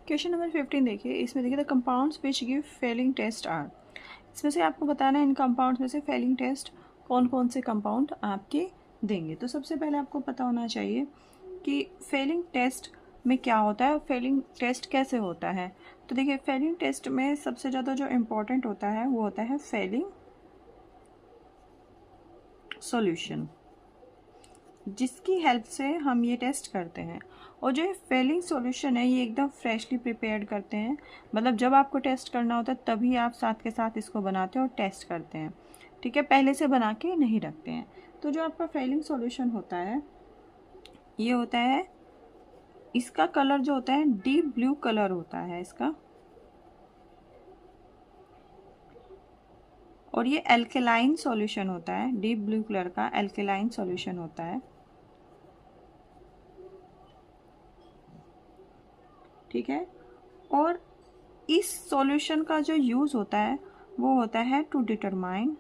Question number 15 देखिए, इसमें देखिए the compounds which give Fehling test are. इसमें से आपको बताना है इन कंपाउंड्स में से फेलिंग टेस्ट कौन कौन से कंपाउंड आपके देंगे। तो सबसे पहले आपको पता होना चाहिए कि फेलिंग टेस्ट में क्या होता है और फेलिंग टेस्ट कैसे होता है। तो देखिए, फेलिंग टेस्ट में सबसे ज़्यादा जो इम्पोर्टेंट होता है वो होता है फेलिंग सॉल्यूशन, जिसकी हेल्प से हम ये टेस्ट करते हैं। और जो फेलिंग सॉल्यूशन है ये एकदम फ्रेशली प्रिपेयर्ड करते हैं, मतलब जब आपको टेस्ट करना होता है तभी आप साथ के साथ इसको बनाते हैं और टेस्ट करते हैं, ठीक है, पहले से बना के नहीं रखते हैं। तो जो आपका फेलिंग सॉल्यूशन होता है ये होता है, इसका कलर जो होता है डीप ब्लू कलर होता है इसका, और ये एल्केलाइन सॉल्यूशन होता है, डीप ब्लू कलर का एल्केलाइन सॉल्यूशन होता है, ठीक है। और इस सॉल्यूशन का जो यूज़ होता है वो होता है to determine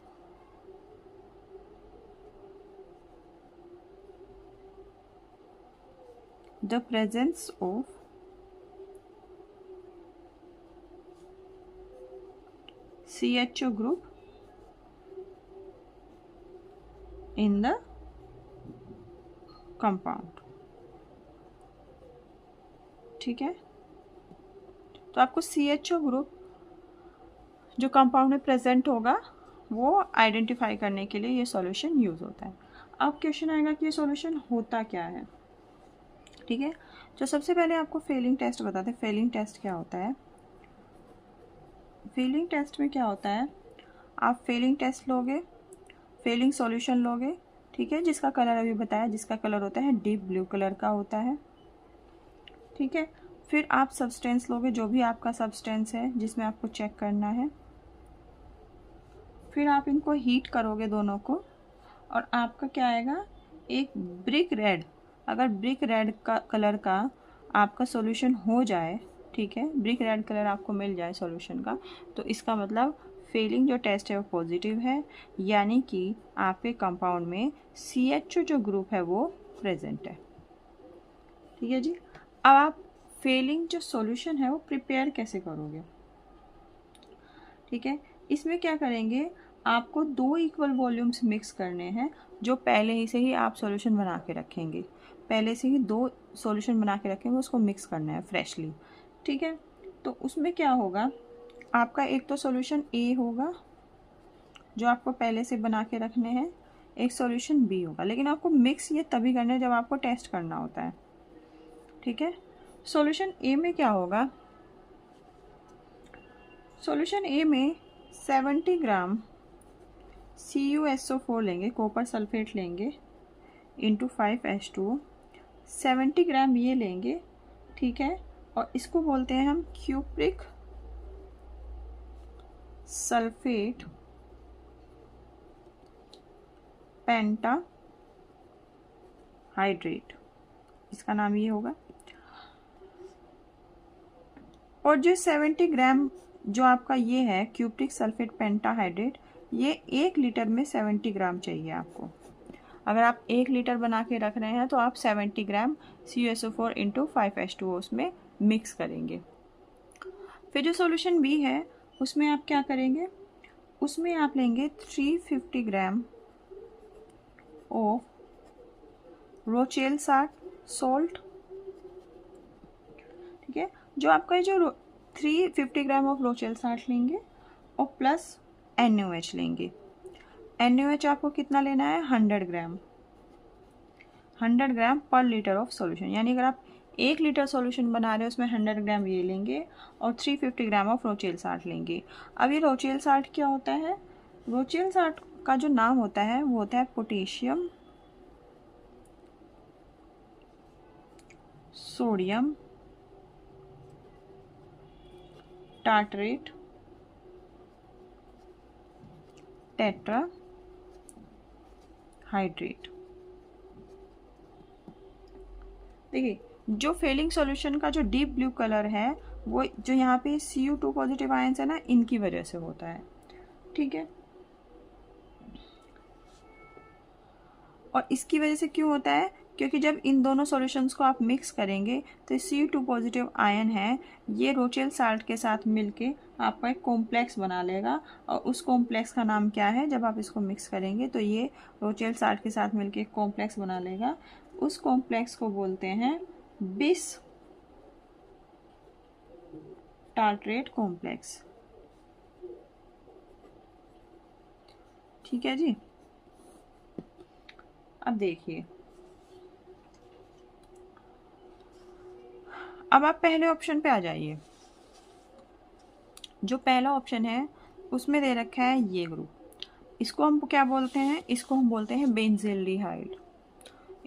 the presence of CHO group in the compound, ठीक है। तो आपको CHO ग्रुप जो कंपाउंड में प्रेजेंट होगा वो आइडेंटिफाई करने के लिए ये सॉल्यूशन यूज़ होता है। अब क्वेश्चन आएगा कि ये सॉल्यूशन होता क्या है, ठीक है। तो सबसे पहले आपको फेलिंग टेस्ट बताते हैं। फेलिंग टेस्ट क्या होता है? फेलिंग टेस्ट में क्या होता है, आप फेलिंग टेस्ट लोगे, फेलिंग सॉल्यूशन लोगे, ठीक है, जिसका कलर अभी बताया, जिसका कलर होता है डीप ब्लू कलर का होता है, ठीक है। फिर आप सब्सटेंस लोगे, जो भी आपका सब्सटेंस है जिसमें आपको चेक करना है, फिर आप इनको हीट करोगे दोनों को, और आपका क्या आएगा, एक ब्रिक रेड। अगर ब्रिक रेड का कलर का आपका सॉल्यूशन हो जाए, ठीक है, ब्रिक रेड कलर आपको मिल जाए सॉल्यूशन का, तो इसका मतलब फेलिंग जो टेस्ट है वो पॉजिटिव है, यानी कि आपके कंपाउंड में CHO जो ग्रुप है वो प्रेजेंट है, ठीक है जी। अब आप फेलिंग जो सॉल्यूशन है वो प्रिपेयर कैसे करोगे, ठीक है। इसमें क्या करेंगे, आपको 2 इक्वल वॉल्यूम्स मिक्स करने हैं, जो पहले ही से ही आप सॉल्यूशन बना के रखेंगे, पहले से ही 2 सॉल्यूशन बना के रखेंगे, उसको मिक्स करना है फ्रेशली, ठीक है। तो उसमें क्या होगा, आपका एक तो सॉल्यूशन ए होगा जो आपको पहले से बना के रखने हैं, एक सॉल्यूशन बी होगा, लेकिन आपको मिक्स ये तभी करना है जब आपको टेस्ट करना होता है, ठीक है। सॉल्यूशन ए में क्या होगा, सॉल्यूशन ए में 70 ग्राम CuSO4 लेंगे, कॉपर सल्फेट लेंगे, इंटू 5H2O, 70 ग्राम ये लेंगे, ठीक है। और इसको बोलते हैं हम क्यूप्रिक सल्फेट पेंटा हाइड्रेट, इसका नाम ये होगा। और जो 70 ग्राम जो आपका ये है क्यूप्रिक सल्फेट पेंटाहाइड्रेट, ये 1 लीटर में 70 ग्राम चाहिए आपको। अगर आप 1 लीटर बना के रख रहे हैं तो आप 70 ग्राम CuSO4 इंटू 5H2O उसमें मिक्स करेंगे। फिर जो सॉल्यूशन बी है उसमें आप क्या करेंगे, उसमें आप लेंगे 350 ग्राम ऑफ रोचेल सॉल्ट, ठीक है। जो आपका जो 350 ग्राम ऑफ रोचेल साल्ट लेंगे और प्लस NaOH लेंगे। NaOH आपको कितना लेना है, 100 ग्राम, 100 ग्राम पर लीटर ऑफ सॉल्यूशन, यानी अगर आप 1 लीटर सॉल्यूशन बना रहे हो उसमें 100 ग्राम ये लेंगे और 350 ग्राम ऑफ रोचेल साल्ट लेंगे। अब ये रोचेल साल्ट क्या होता है, रोचेल साल्ट का जो नाम होता है वो होता है potassium sodium tartrate tetra hydrate. देखिए, जो फेलिंग सॉल्यूशन का जो डीप ब्लू कलर है वो जो यहाँ पे Cu2 पॉजिटिव आयंस है ना, इनकी वजह से होता है, ठीक है। और इसकी वजह से क्यों होता है, क्योंकि जब इन दोनों सॉल्यूशंस को आप मिक्स करेंगे तो C2 पॉजिटिव आयन है, ये रोचेल साल्ट के साथ मिलके आपका एक कॉम्प्लेक्स बना लेगा। और उस कॉम्प्लेक्स का नाम क्या है, जब आप इसको मिक्स करेंगे तो ये रोचेल साल्ट के साथ मिलके एक कॉम्प्लेक्स बना लेगा। उस कॉम्प्लेक्स को बोलते हैं बिस टार्ट्रेट कॉम्प्लेक्स। ठीक है जी। अब देखिए, अब आप पहले ऑप्शन पे आ जाइए। जो पहला ऑप्शन है उसमें दे रखा है ये ग्रुप, इसको हम क्या बोलते हैं, इसको हम बोलते हैं बेंजील्डिहाइड।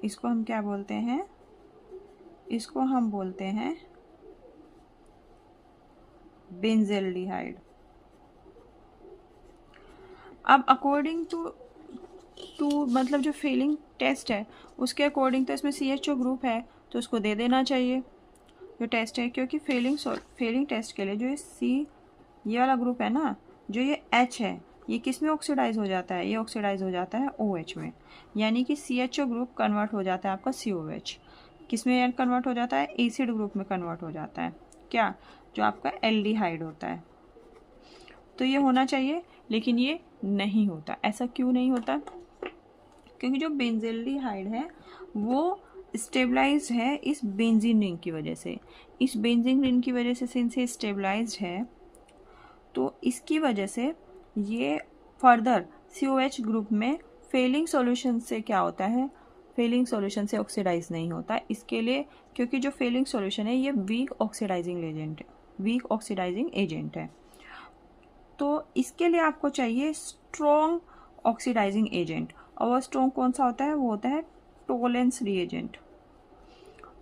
इसको हम क्या बोलते हैं, इसको हम बोलते हैं बेंजील्डिहाइड। अब अकॉर्डिंग टू मतलब जो फीलिंग टेस्ट है उसके अकॉर्डिंग तो इसमें CHO ग्रुप है तो उसको दे देना चाहिए जो टेस्ट है, क्योंकि फीलिंग टेस्ट के लिए जो ये वाला ग्रुप है ना, जो ये H है, ये किस में ऑक्सीडाइज हो जाता है, ये ऑक्सीडाइज हो जाता है OH में। यानी कि CHO ग्रुप कन्वर्ट हो जाता है आपका COH। किस में कन्वर्ट हो जाता है, एसिड ग्रुप में कन्वर्ट हो जाता है, क्या, जो आपका एल्डिहाइड होता है। तो ये होना चाहिए, लेकिन ये नहीं होता। ऐसा क्यों नहीं होता, क्योंकि जो बेंजील्डिहाइड है वो स्टेबलाइज्ड है इस बेंजीन रिंग की वजह से। इस बेंजीन रिंग की वजह से सिंस ये स्टेबलाइज्ड है तो इसकी वजह से ये फर्दर COH ग्रुप में फेलिंग सॉल्यूशन से क्या होता है, फेलिंग सॉल्यूशन से ऑक्सीडाइज नहीं होता। इसके लिए, क्योंकि जो फेलिंग सॉल्यूशन है ये वीक ऑक्सीडाइजिंग एजेंट है, तो इसके लिए आपको चाहिए स्ट्रॉन्ग ऑक्सीडाइजिंग एजेंट। और वो स्ट्रॉन्ग कौन सा होता है, वो होता है टोलेंस रिएजेंट।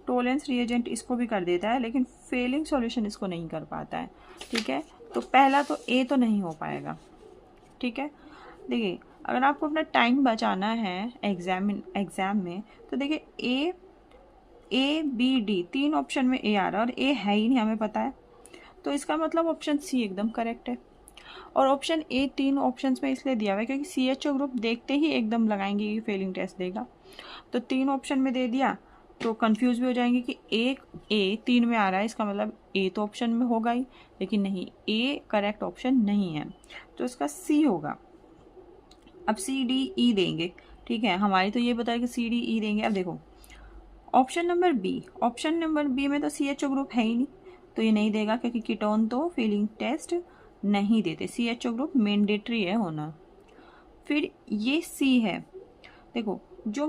टोलेंस रिएजेंट इसको भी कर देता है, लेकिन फेलिंग सॉल्यूशन इसको नहीं कर पाता है। ठीक है, तो पहला तो ए तो नहीं हो पाएगा। ठीक है, देखिए अगर आपको अपना टाइम बचाना है एग्जाम में तो देखिए A B D तीन ऑप्शन में ए आ रहा है और ए है ही नहीं, हमें पता है। तो इसका मतलब ऑप्शन सी एकदम करेक्ट है। और ऑप्शन ए तीन ऑप्शंस में इसलिए दिया हुआ है क्योंकि CHO ग्रुप देखते ही एकदम लगाएंगे कि फेलिंग टेस्ट देगा। तो तीन ऑप्शन में दे दिया तो कंफ्यूज भी हो जाएंगे कि एक ए तीन में आ रहा है, इसका मतलब ए तो ऑप्शन में होगा ही, लेकिन नहीं, ए करेक्ट ऑप्शन नहीं है, तो इसका सी होगा। अब C D E देंगे, ठीक है, हमारी तो ये बताया कि C D E देंगे। अब देखो ऑप्शन नंबर बी में तो CHO ग्रुप है ही नहीं, तो ये नहीं देगा क्योंकि कीटोन तो फीलिंग टेस्ट नहीं देते, CHO ग्रुप मैंडेटरी है होना। फिर ये सी है, देखो जो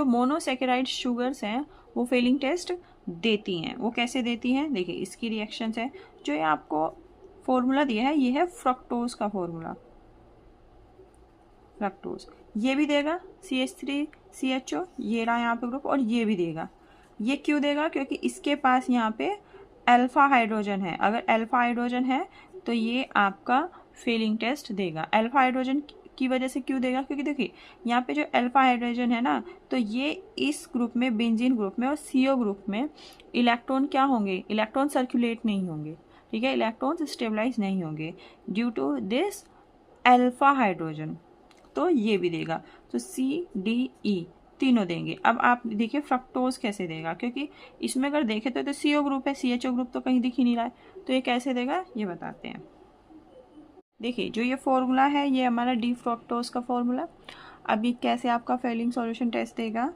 मोनोसेकेराइड शुगर्स हैं वो फेलिंग टेस्ट देती हैं। वो कैसे देती हैं, देखिए इसकी रिएक्शंस है। जो ये आपको फॉर्मूला दिया है ये है फ्रक्टोज का फॉर्मूला, फ्रक्टोज ये भी देगा CH3CHO, ये रहा यहाँ पे ग्रुप, और ये भी देगा। ये क्यों देगा, क्योंकि इसके पास यहाँ पे अल्फा हाइड्रोजन है। अगर अल्फा हाइड्रोजन है तो ये आपका फेलिंग टेस्ट देगा। अल्फा हाइड्रोजन की वजह से क्यों देगा, क्योंकि देखिए यहाँ पे जो अल्फा हाइड्रोजन है ना, तो ये इस ग्रुप में, बेंजीन ग्रुप में और CO ग्रुप में इलेक्ट्रॉन क्या होंगे, इलेक्ट्रॉन सर्कुलेट नहीं होंगे। ठीक है, इलेक्ट्रॉन स्टेबलाइज नहीं होंगे due to this alpha hydrogen, तो ये भी देगा। तो CDE तीनों देंगे। अब आप देखिए फ्रक्टोज कैसे देगा, क्योंकि इसमें अगर देखें तो CO ग्रुप है, CHO ग्रुप तो कहीं दिख ही नहीं रहा है, तो ये कैसे देगा ये बताते हैं। देखिए जो ये फॉर्मूला है ये हमारा डी फ्रक्टोज का फॉर्मूला। अब ये कैसे आपका फेलिंग सॉल्यूशन टेस्ट देगा,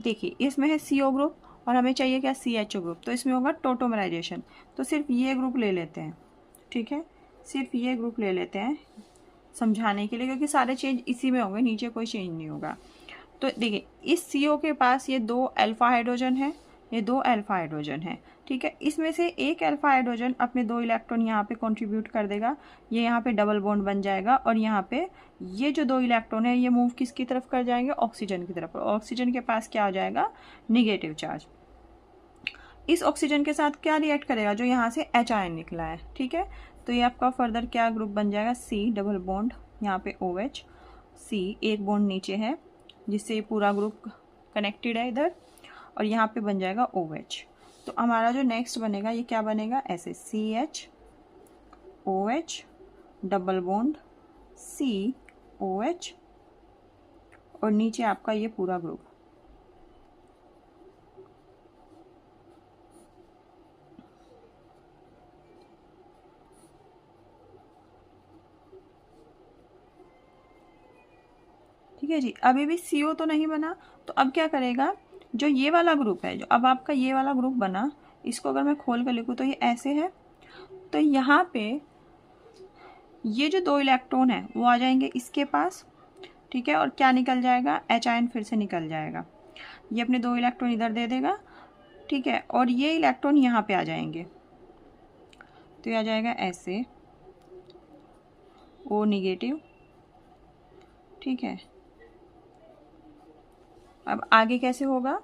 देखिए इसमें है CO ग्रुप और हमें चाहिए क्या, CHO ग्रुप, तो इसमें होगा टोटोमराइजेशन। तो सिर्फ ये ग्रुप ले लेते हैं, ठीक है, सिर्फ ये ग्रुप ले लेते हैं समझाने के लिए, क्योंकि सारे चेंज इसी में होंगे, नीचे कोई चेंज नहीं होगा। तो देखिए इस CO के पास ये दो अल्फा हाइड्रोजन है, ये दो अल्फा हाइड्रोजन है, ठीक है। इसमें से एक अल्फा हाइड्रोजन अपने दो इलेक्ट्रॉन यहाँ पे कंट्रीब्यूट कर देगा, ये यहाँ पे डबल बॉन्ड बन जाएगा, और यहाँ पे ये जो दो इलेक्ट्रॉन है ये मूव किसकी तरफ कर जाएंगे, ऑक्सीजन की तरफ। ऑक्सीजन के पास क्या आ जाएगा, निगेटिव चार्ज। इस ऑक्सीजन के साथ क्या रिएक्ट करेगा, जो यहाँ से H आयन निकला है, ठीक है। तो ये आपका फर्दर क्या ग्रुप बन जाएगा, C डबल बॉन्ड, यहाँ पे OH, C एक बॉन्ड नीचे है जिससे पूरा ग्रुप कनेक्टेड है इधर, और यहाँ पे बन जाएगा OH। तो हमारा जो नेक्स्ट बनेगा ये क्या बनेगा, ऐसे CH OH double bond C OH और नीचे आपका ये पूरा ग्रुप। ठीक है जी, अभी भी CO तो नहीं बना, तो अब क्या करेगा, जो ये वाला ग्रुप है, जो अब आपका ये वाला ग्रुप बना, इसको अगर मैं खोल कर लिखूँ तो ये ऐसे है। तो यहाँ पे ये जो 2 इलेक्ट्रॉन है वो आ जाएंगे इसके पास, ठीक है, और क्या निकल जाएगा, H आयन फिर से निकल जाएगा। ये अपने 2 इलेक्ट्रॉन इधर दे देगा, ठीक है, और ये इलेक्ट्रॉन यहाँ पे आ जाएंगे, तो ये आ जाएगा ऐसे O निगेटिव, ठीक है। अब आगे कैसे होगा,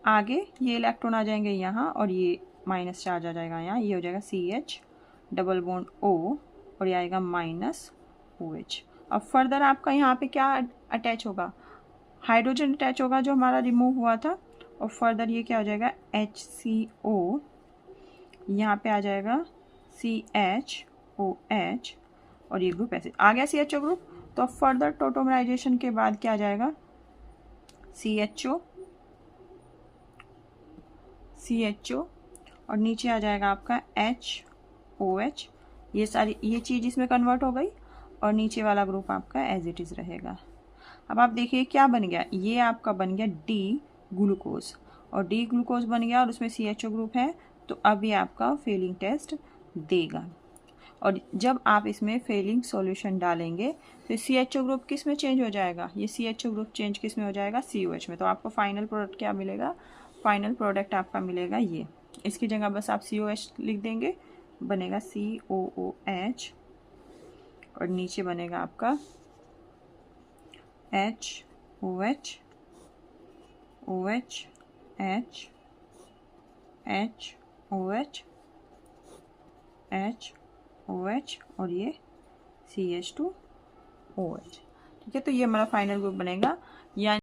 आगे ये इलेक्ट्रॉन आ जाएंगे यहाँ और ये माइनस चार्ज आ जाएगा यहाँ, ये हो जाएगा CH डबल बॉन्ड O और ये आएगा माइनस OH। अब फर्दर आपका यहाँ पे क्या अटैच होगा, हाइड्रोजन अटैच होगा जो हमारा रिमूव हुआ था, और फर्दर ये क्या हो जाएगा HCO, यहाँ पे आ जाएगा CHOH और ये ग्रुप ऐसे आ गया CHO ग्रुप। तो अब फर्दर टोटोमराइजेशन के बाद क्या आ जाएगा, CHO और नीचे आ जाएगा आपका HOH। ये सारी ये चीज़ इसमें कन्वर्ट हो गई और नीचे वाला ग्रुप आपका एज इट इज़ रहेगा। अब आप देखिए क्या बन गया, ये आपका बन गया D ग्लूकोज, और D ग्लूकोज बन गया और उसमें CHO ग्रुप है, तो अब ये आपका फेलिंग टेस्ट देगा। और जब आप इसमें फेलिंग सॉल्यूशन डालेंगे तो CHO ग्रुप किस में चेंज हो जाएगा, ये CHO ग्रुप चेंज किस में हो जाएगा, COH में। तो आपको फाइनल प्रोडक्ट क्या मिलेगा, फाइनल प्रोडक्ट आपका मिलेगा ये, इसकी जगह बस आप COH लिख देंगे, बनेगा COOH और नीचे बनेगा आपका HOH OH H HOH HOH और ये CH2OH, ठीक है। तो ये हमारा फाइनल ग्रुप बनेगा, यानी